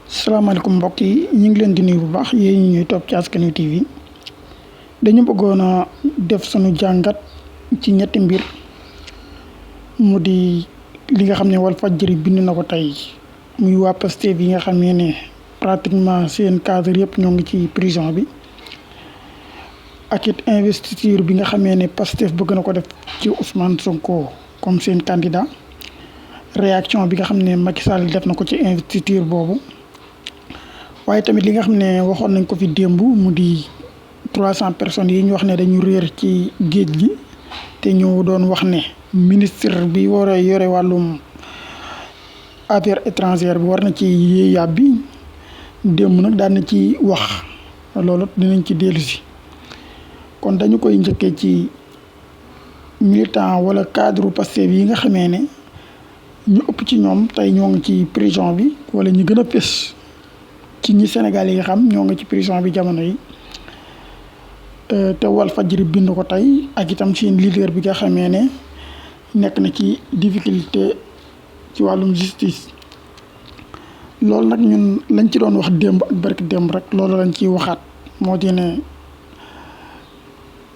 salaamaaleykum mbokk yi ñu ngi leen di nuyu bu baax yéen ñi ñuy topp ci Askan Wi TV dañu bëggoon a def sunu jàngat ci ñetti mbir mu di li nga xam ne Walfadjri bind na ko tey muy waa Pastef yi nga xam ne pratiquement seen cadre yëpp ñoo ngi ci prison bi ak it investiture bi nga xamee ne Pastef bëgg na ko def ci Ousmane Sonko comme seen candidat réaction bi nga xam ne Macky Sall def na ko ci investiture boobu. waaye tamit li nga xam ne waxoon nañ ko fi démb mu di 300 personnes yi ñu wax ne dañu réer ci géej gi te ñu doon wax ne ministre bi war a yore wàllum affaires étrangères bi war na ci yéeyaab bi démb nag daan na ci wax loolu dinañ ci dellu si kon dañu koy njëkkee ci militant wala cadre Pastef yi nga xamee ne ñu ëpp ci ñoom tey ñoo ngi ci prison bi wala ñu gën a fës ci ñi Sénégal yi nga xam ñoo ngi ci prison bi jamono yi te Walfadjri bind ko tey ak itam seen leader bi nga xamee ne nekk na ci difficulté ci wàllum justice loolu nag ñun lañ ci doon wax démb ak barki démb rek loolu lañ ciy waxaat moo di ne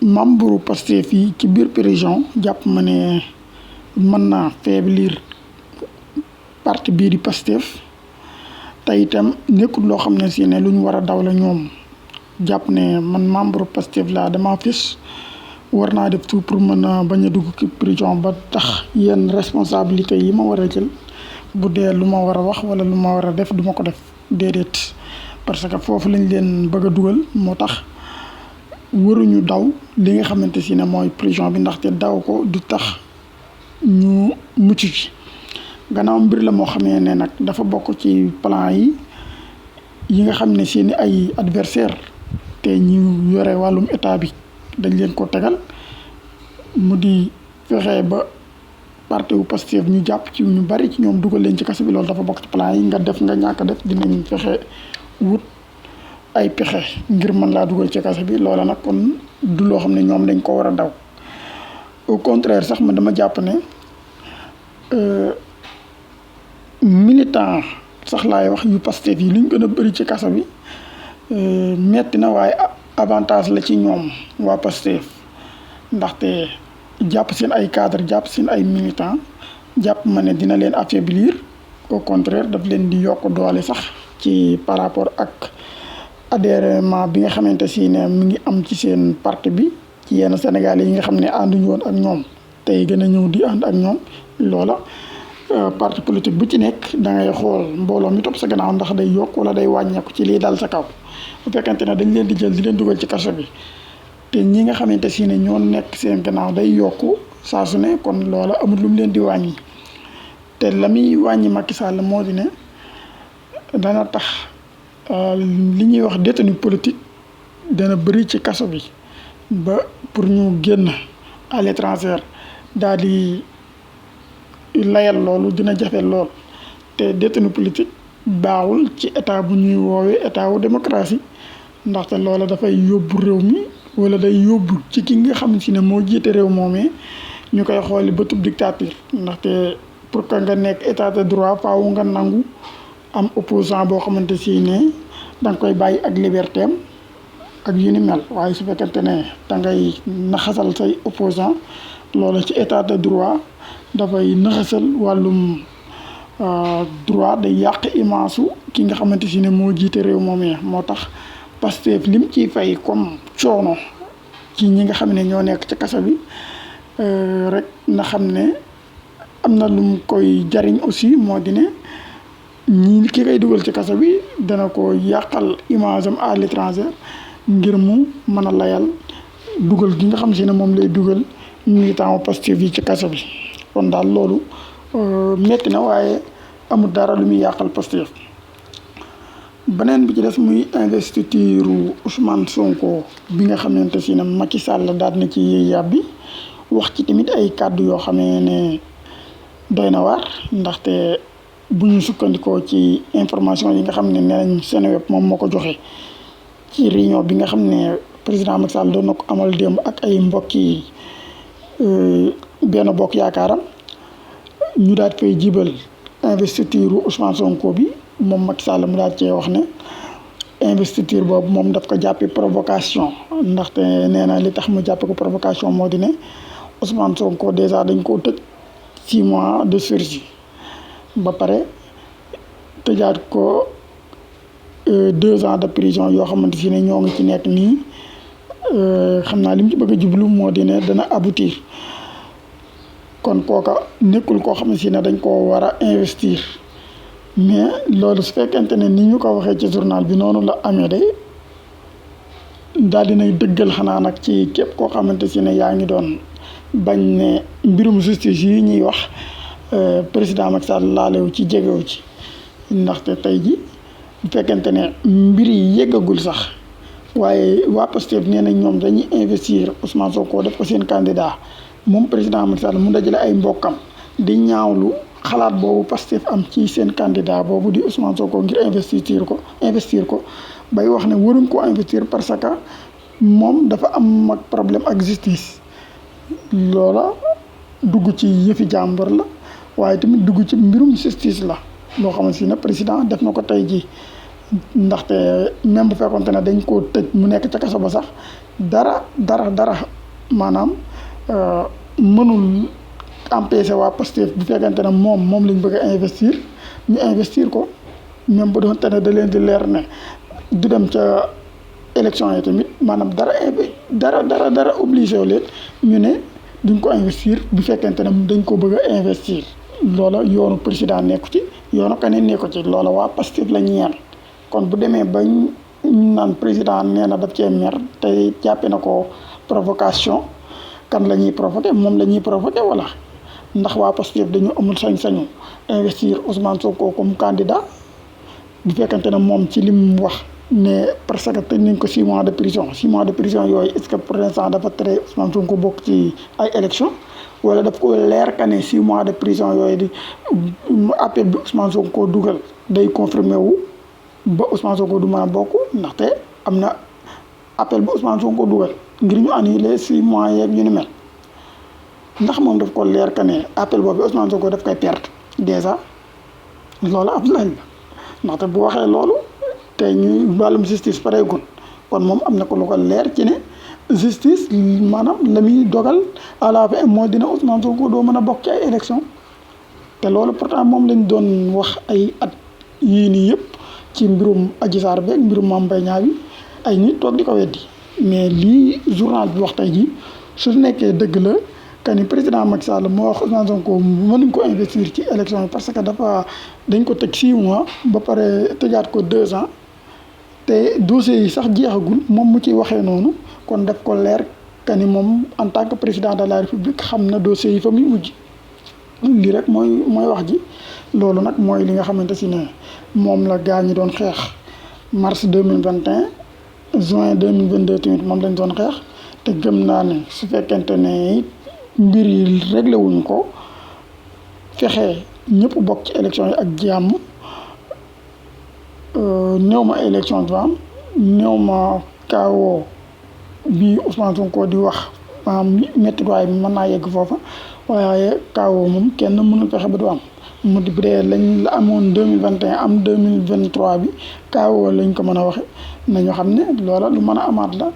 membre Pastef yi ci biir prison jàpp ma ne mën naa faiblir parti bii di Pastef te itam nekkul loo xam ne si ne lu ñu war a daw la ñoom jàpp ne man membre Pastef laa dama fis war naa def tout pour mën a bañ a dugg ci prison ba tax yenn responsabilité yi ma war a jël bu dee lu ma war a wax wala lu ma war a def duma ko def déedéet parce que foofu lañ leen bëgg a dugal moo tax waruñu daw li nga xamante si ne mooy prison bi ndaxte daw ko du tax ñu mucc ci gannaaw mbir la moo xamee ne nag dafa bokk ci plan yi nga xam ne seeni ay adversaire te ñu yore wàllum état bi dañ leen ko tegal mu di fexe ba parti wu Pastef ñu jàpp ci ñu bari ci ñoom dugal leen ci kaso bi loolu dafa bokk ci plan yi nga def nga ñàkk def dinañ fexe wut ay pexe ngir mën laa dugal ci kaso bi loola nag kon du loo xam ne ñoom dañ ko war a daw au contraire sax man dama jàpp ne militant sax laay wax yu Pastef yi lu ñu gën a bëri ci kaso bi metti na waaye avantage la ci ñoom waa Pastef ndaxte jàpp seen ay cadre jàpp seen ay militant jàpp ma ne dina leen affaiblir au contraire daf leen di yokk doole sax ci par rapport ak adhèrement bi nga xamante si ne mi ngi am ci seen parti bi ci yenn Sénégalais yi nga xam ne ànduñu woon ak ñoom tey gën a ñëw di ànd ak ñoom loola parti politique bu ci nekk da ngay xool mbooloo mi topp sa gannaaw ndax day yokk wala day wàññeeku ci lii dal sa kaw bu fekkente ne dañ leen di jël di leen dugal ci kaso bi te ñi nga xamante si ne ñoo nekk seen gannaaw day yokku saa su ne kon loola amul lu mu leen di wàññi te la muy wàññi Macky Sall moo di ne dana tax li ñuy wax détenu politique dana bëri ci kaso bi ba pour ñu génn à l'étranger daal di layal loolu dina jafe lool te détenu politique baaxul ci état bu ñuy woowee état wu démocratie ndaxte loola dafay yóbbu réew mi wala day yóbbu ci ki nga xam si ne moo jiite réew moomee ñu koy xooli bëtub dictature ndaxte pour que nga nekk état de droit faaw nga nangu am opposant boo xamante si ne da nga koy bàyyi ak liberté am ak yu ni mel waaye su fekkente ne da ngay naxasal say opposant loola ci état de droit dafay naxasal wàllum droit day yàq image ki nga xamante si ne moo jiite réew moomee moo tax Pastef lim ciy fay comme coono ci ñi nga xam ne ñoo nekk ci kaso bi rek na xam ne am na lum koy jariñ aussi moo di ne ñi ki koy dugal ci kaso bi dana ko yàqal image am à l'étranger ngir mu mën a layal dugal gi nga xam si ne moom lay dugal militant Pastef yi ci kaso bi kon daal loolu metti na waaye amul dara lu muy yàqal Pastef beneen bi ci des muy investiture Ousmane Sonko bi nga xamante si ne Macky Sall daal na ci yàbbi wax ci tamit ay kàddu yoo xamee ne doy na waar ndaxte bu ñu sukkandikoo ci information yi nga xam ne nee nañ Seneweb moom moo ko joxe ci réunion bi nga xam ne président Macky Sall doon na ko amal démb ak ay mbokki benn bokk yaakaaram ñu daal fay jibal investiture Ousmane Sonko bi moom Macky Sall mu daal cee wax ne investiture boobu moom daf ko jàppi provocation ndaxte nee na li tax mu jàppe ko provocation moo di ne Ousmane Sonko déjà dañ koo tëj 6 mois de sursis ba pare tëjaat ko 2 ans de prison yoo xamante si ne ñoo ngi ci nekk nii xam naa li mu ci bëgg a jublu moo di ne dana aboutir kon kooka nekkul koo xam ne si ne dañ koo war a investir mais loolu su fekkente ne ni ñu ko waxee ci journal bi noonu la amee de daal dinay dëggal xanaa nag ci képp koo xamante si ne yaa ngi doon bañ ne mbirum justice yi ñuy wax président Macky Sall laalewu ci jegewu ci ndaxte tey ji bu fekkente ne mbir yi yeggagul sax waaye waa Pastef nee na ñoom dañuy investir Ousmane Sonko def ko seen candidat moom président Macky Sall mu dajale ay mbokkam di ñaawlu xalaat boobu Pastef am ci seen candidat boobu di Ousmane Sonko ngir investir ko bay wax ne waruñ ko investir parce que moom dafa am ak problème ak justice loola dugg ci yëfi jàmbur la waaye tamit dugg ci mbirum justice la loo xamante si ne président def na ko tey jii ndaxte même bu fekkonte ne dañ koo tëj mu nekk ca kaso ba sax dara maanaam mënul empêcher waa Pastef bu fekkente ne moom lañ bëgg a investir ñu investir ko même bu doonte ne da leen di leer ne du dem ca élection yi tamit maanaam dara obligé wu leen ñu ne duñ ko investir bu fekkente ne dañ ko bëgg a investir loola yoonu président nekku ci yoonu keneen nekku ci loola waa Pastef la ñeel kon bu demee ba ñu naan président nee na daf cee mer te jàppe na ko provocation kan la ñuy provoqué moom la ñuy provoqué wala ndax waa Pastef dañu amul sañ-sañu investir Ousmane Sonko comme candidat bu fekkente ne moom ci li mu wax ne parce que tëj nañ ko 6 mois de prison 6 mois de prison yooyu est-ce que pour l'instant dafa tere Ousmane Sonko bokk ci ay élection wala daf ko leer ka ne 6 mois de prison yooyu di appel bi Ousmane Sonko dugal day confirmé wu ba Ousmane Sonko du mën a bokk ndaxte am na appel bi Ousmane Sonko dugal ngir ñu annulé 6 mois yeeg ñu ni mel ndax moom daf ko leer ka ne appel boobu Ousmane Sonko daf koy perte déjà loolu ab laaj la ndaxte bu waxee loolu te ñuy wàllum justice pareegul kon moom am na ko lu ko leer ci ne justice maanaam la muy dogal à la fin moo dina Ousmane Sonko doo mën a bokk ci ay élection te loolu pourtant moom lañ doon wax ay at yii nii yëpp ci mbirum Adji Sarr beeg mbirum Mame Mbaye Niang bi ay nit toog di ko weddi mais lii journal bi wax tey jii su nekkee dëgg la que ni président Macky Sall moo wax Ousmane Sonko mënuñ ko investir ci élection yi parce que dañ ko tëj 6 mois ba pare tëjaat ko 2 ans te dossiers yi sax jeexagul moom mu ci waxee noonu kon daf ko leer que ni moom en tant que président de la république xam na dossiers yi fa muy mujj lii rek mooy wax ji loolu nag mooy li nga xamante si ne moom la gaa ñi doon xeex mars 2021 juin 2022 tamit moom lañ doon xeex te gëm naa ne su fekkente ne mbir yi réglé wuñ ko fexe ñëpp bokk ci élection yi ak jàmm néew ma élection du am néew ma kaawoo bi Ousmane Sonko di wax maanaam méttiwaay bi mën naa yegg foofa waaye kaawoo moom kenn mënul fexe ba du am mu di bu dee lañ la amoon 2021 am 2023 bi kaawoo lañ ko mën a waxe nañu xam ne loola lu mën a amaat la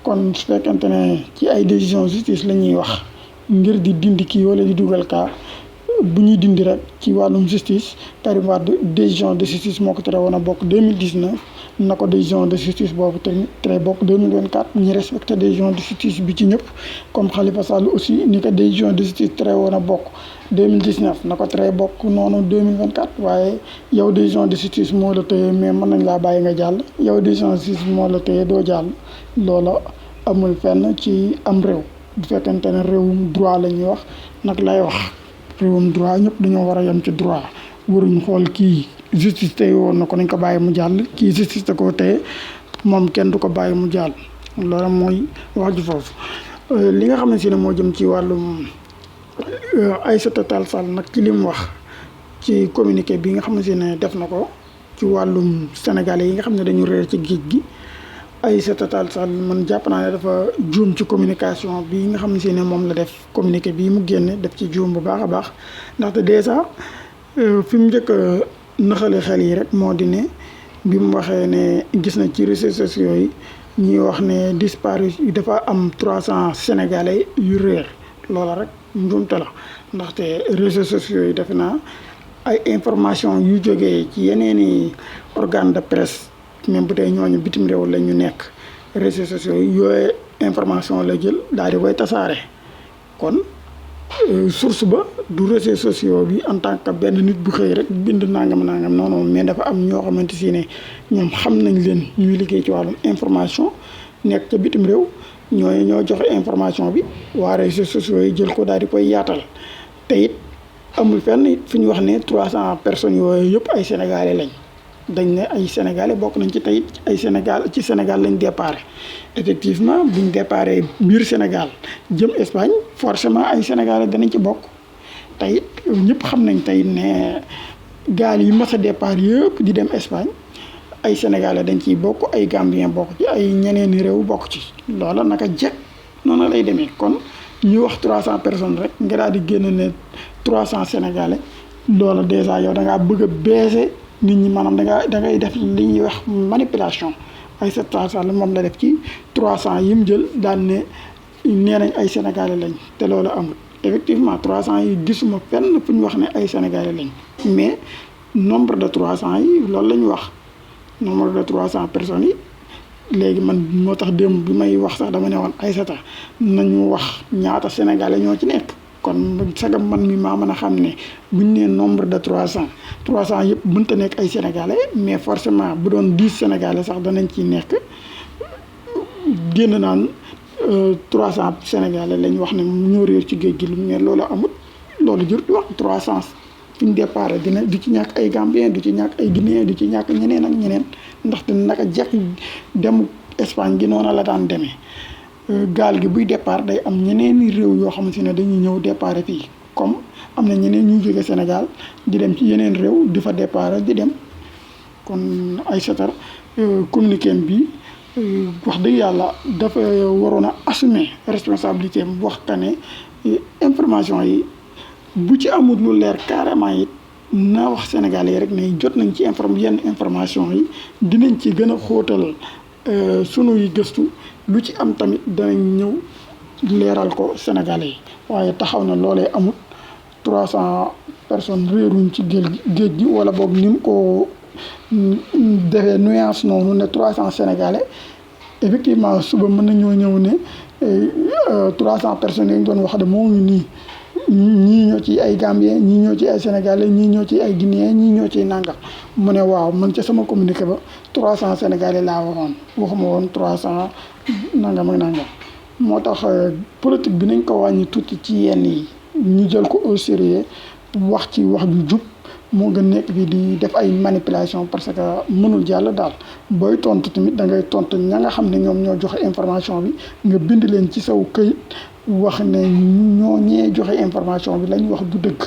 kon su fekkente ne ci ay décision justice la ñuy wax ngir di dindi kii wala di dugal kaa bu ñuy dindi rek ci wàllum justice Karim Wade décision de justice moo ko tere woon a bokk 2019 na ko décision de justice boobu tamit tere bokk 2024 ñi respecté décision de justice bi ci ñëpp comme Khalifa Sall aussi ni ko décision de justice tere woon a bokk 2019 na ko tere bokk noonu 2024 waaye yow décision de justice moo la tëye mais mën nañ laa bàyyi nga jàll yow décision de justice moo la tëye doo jàll loola amul fenn ci am réew bu fekkente ne réewum droit la ñuy wax nag lay wax réewum droit ñëpp dañoo war a yem ci droit waruñ xool kii justice tey woon na ko nañ ko bàyyi mu jàll kii justice da koo teye moom kenn du ko bàyyi mu jàll loolu mooy wax ji foofu li nga xam ne si ne moo jëm ci wàllum Aïssata Tall Sall nag ci li mu wax ci communiqué bi nga xam ne si ne def na ko ci wàllum sénégalais yi nga xam ne dañu réer ci géej gi Aïssata Tall Sall man jàpp naa ne dafa juum ci communication bi nga xam ne si ne moom la def communiqué bii mu génne def ci juum bu baax a baax ndaxte dèjà fi mu njëkk naxale xel yi rek moo di ne bi mu waxee ne gis na ci réseaux sociaux yi ñuy wax ne disparu dafa am 300 sénégalais yu réer loola rek njuumte la ndaxte réseaux sociaux yi defe naa ay information yu jógee ci yeneeni organe de presse même bu dee ñooñu bitim réew la ñu nekk réseaux sociaux yi yooyu information la jël daal di koy tasaare kon source ba du réseaux sociaux bi en tant que benn nit bu xëy rek bind nangam nangam non non mais dafa am ñoo xamante si ne ñoom xam nañ leen ñuy liggéey ci wàllum information nekk ca bitim réew ñooy ñoo joxe information bi waa réseaux sociaux yi jël ko daal di koy yaatal te it amul fenn fu ñu wax ne 300 personnes yooyu yëpp ay sénégalais lañ dañ ne ay sénégalais bokk nañ ci tey ay Sénégal lañ déparé effectivement buñ déparé biir Sénégal jëm Espagne forcément ay sénégalais danañ ci bokk tey ñëpp xam nañ tey ne gaal yi mas a départ yëpp di dem Espagne ay sénégalais dañ ciy bokk ay gambien bokk ci ay ñeneen réew bokk ci loola naka jekk noonu lay demee kon ñu wax 300 personnes rek nga daal di génn ne 300 sénégalais loola dèjà yow da ngaa bëgg a baisser nit ñi maanaam da ngay def li ñuy wax manipulation Aïssata Tall Sall moom la def ci 300 yi mu jël daal ne nee nañ ay sénégalais lañ te loolu amul effectivement 300 yi gisuma fenn fu ñu wax ne ay sénégalais lañ mais nombre de 300 yi loolu la ñu wax nombre de 300 personnes yi léegi man moo tax démb bi may wax sax dama ne woon Aïssata nañu wax ñaata sénégalais ñoo ci nekk kon sagam man mi maa mën a xam ne buñ nee nombre de 300 yëpp mënta nekk ay sénégalais mais forcément bu doon 10 sénégalais sax danañ ci nekk génn naan 300 sénégalais lañ wax ne ñoo réer ci géej gi mais loolu amut loolu jur wax 300 fi ñu départ dina du ci ñàkk ay gambien du ci ñàkk ay guinéen du ci ñàkk ñeneen ak ñeneen ndaxte naka jekk dem Espagne gi noonu la daan demee gaal gi buy départ day am ñeneen réew yoo xamante ne dañuy ñëw départ fii comme am na ñeneen ñuy jóge Sénégal di dem ci yeneen réew di fa départ di dem kon Aïssata communiqué bi wax dëgg yàlla dafa waroon a assumer responsabilité am wax ka ne information yi bu ci amul lu leer carrément it na wax Sénégalais yi rek ne jot nañ ci yenn information yi dinañ ci gën a xóotal sunuy gëstu lu ci am tamit danañ ñëw leeral ko Sénégalais yi waaye taxaw na loolee amut 300 personnes réeruñ ci géej gi wala boog ni mu ko defee nuance noonu ne 300 Sénégalais effectivement suba mën nañoo ñëw ne 300 personnes yi ñu doon wax de moo ngi nii ñii ñoo ci ay Gambien ñii ñoo ci ay Sénégalais ñii ñoo ci ay Guinéen ñii ñoo ciy nangam mu ne waaw man ca sama communiqué ba 300 Sénégalais laa waxuma woon 300 nangam ak nangam moo tax politique bi nañ ko wàññi tuuti ci yenn yi ñu jël ko au sérieux wax ci wax ju jub moo gën nekk bi di def ay manipulation parce que mënul jàll daal booy tontu tamit da ngay tontu ña nga xam ne ñoom ñoo joxe information bi nga bind leen ci saw këyit wax ne ñoo ñee joxe information bi lañ wax du dëgg